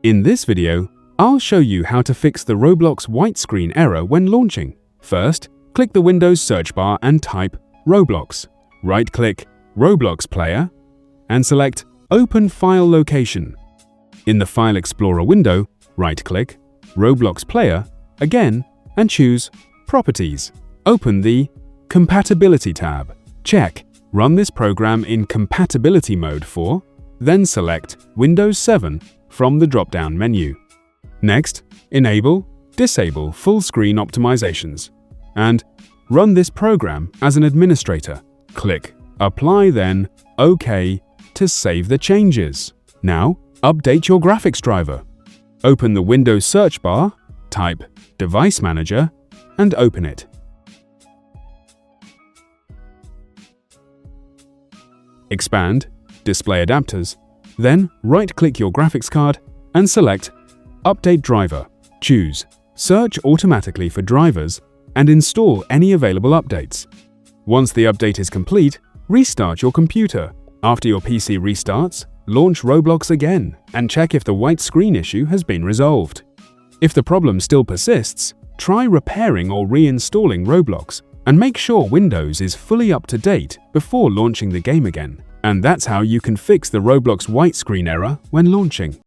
In this video, I'll show you how to fix the Roblox white screen error when launching. First, click the Windows search bar and type Roblox. Right-click Roblox Player and select Open File Location. In the File Explorer window, right-click Roblox Player again and choose Properties. Open the Compatibility tab. Check Run this program in compatibility mode for, then select Windows 7 from the drop-down menu. Next, enable, disable full screen optimizations, and run this program as an administrator. Click Apply, then OK to save the changes. Now, update your graphics driver. Open the Windows search bar, type Device Manager, and open it. Expand Display Adapters, then right-click your graphics card and select Update Driver. Choose Search automatically for drivers and install any available updates. Once the update is complete, restart your computer. After your PC restarts, launch Roblox again and check if the white screen issue has been resolved. If the problem still persists, try repairing or reinstalling Roblox and make sure Windows is fully up to date before launching the game again. And that's how you can fix the Roblox white screen error when launching.